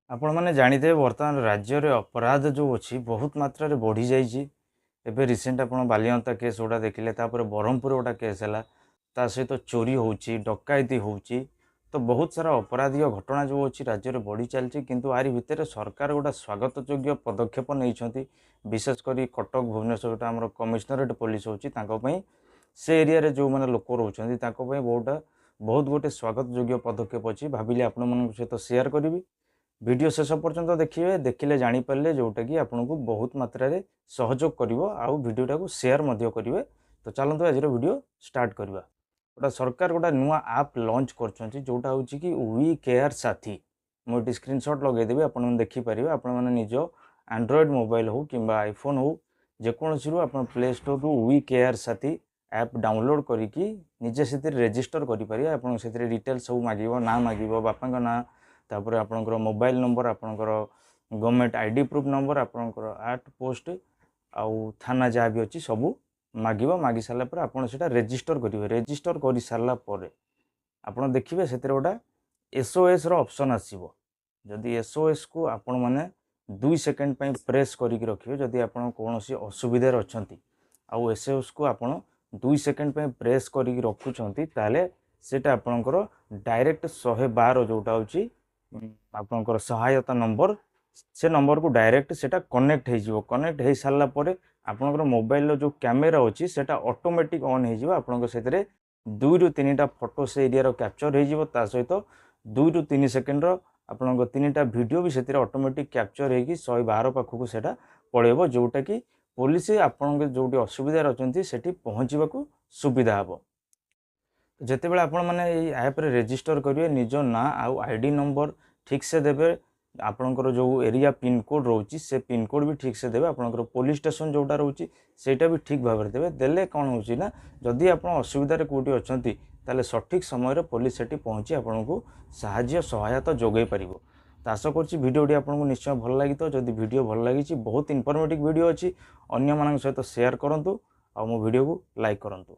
आपण मैंने जानिथे बर्तमान राज्य रे अपराध जो अच्छी बहुत मात्रा रे बढ़ी जाइए। एबे रिसेंट आप बालियंता केस गोटा देखिले, ब्रह्मपुर गोटा केस है, ता सहित चोरी होची डकायती होची। तो बहुत सारा अपराधी घटना जो अच्छी राज्य में बढ़ी चलती, किंतु आरी भितर सरकार गोटा स्वागत योग्य पदक्षेप नहीं, विशेषकर कटक भुवनेश्वर जो आम कमिशनरेट पुलिस होची से एरिया रे जो मैंने लोक रोचंती बहुत गोटे स्वागत योग्य पदक्षेप अच्छी। भाविले आपण मन सहित शेयर करी। वीडियो शेष पर्यंत देखिए, देखिले जानीपारे जोटा कि आपन को बहुत मात्रा रे सहयोग करिवो आउ वीडियोटा को शेयर मध्य करिवे। तो चलते आज वीडियो स्टार्ट करवा। गोटा सरकार गोटा नुआ आप लॉन्च करछंती जोटा होची कि वी केयर साथी। मोटी स्क्रीनशॉट लगेदेवी, आपन देखिपारे। आपन माने निज एंड्रॉइड मोबाइल हो किंबा आईफोन हो जेकोसी रू आप प्ले स्टोर रू वी केयर साथी ऐप डाउनलोड करिकी निजे से रेजिस्टर करें। आपन से डिटेल सब मागिबो, ना मागिबो बापा ना, तापर आपणकर मोबाइल नंबर, आपणकर गवर्नमेंट आईडी प्रूफ नंबर, आपणकर आर्ट पोस्ट आउ थाना जहाँ भी अच्छी सब मागिबो। मागी सारा पर आपन सेटा रेजिस्टर करेंगे। रेजिस्टर कर सारा पर आपन देखिए से गोटा एसओएस रो ऑप्शन आसीबो। जदि एसओएस को आपण माने 2 सेकंड पई प्रेस करिक रखिए, जदि आपण कोनोसी असुविधा रे अछंती आउ एसओएस को आपण 2 सेकंड पई प्रेस करिक रखुछंती, ताले सेटा आपणकर डायरेक्ट 112 जोटा होची आपनकर सहायता नंबर, से नंबर को डायरेक्ट सेटा कनेक्ट हो। कनेक्ट हो सारा पर आपनकर मोबाइल जो कैमेरा अच्छी सेटा ऑटोमेटिक ऑन हो। आपनकर से 2 ରୁ 3टा फोटो से एरिया कैप्चर हो, सहित 2 ରୁ 3 सेकेंड आपनकर 3टा वीडियो भी से ऑटोमेटिक कैप्चर हो 112 पाखक से पड़ेब, जोटा कि पुलिस आपन जो असुविधा अच्छी से पहुँचवा सुविधा हे। जिते बड़े आपण मैंने ऐप रे रेजिस्टर करेंगे, निज ना आउ आईडी नंबर ठीक से देवे, आपणकर जो एरिया पिन कोड रोची से पिन कोड भी ठीक से देवे, आपणकर पुलिस स्टेशन जोटा रोची सेटा भी ठीक भाव में देवे। देले कौन होची ना, जदि आप असुविधा कौटी अच्छी ताले सठिक समय पुलिस सेठी पहुँची आपन को साहाय्य सहायता जोगई पारिबो। तो आशा करछि वीडियोटी आपको निश्चय भल लगी। तो जदि वीडियो भल लगी, बहुत इनफॉर्मेटिव वीडियो अच्छी, अन्य मान सहित शेयर करंतु आ मो वीडियो को लाइक करंतु।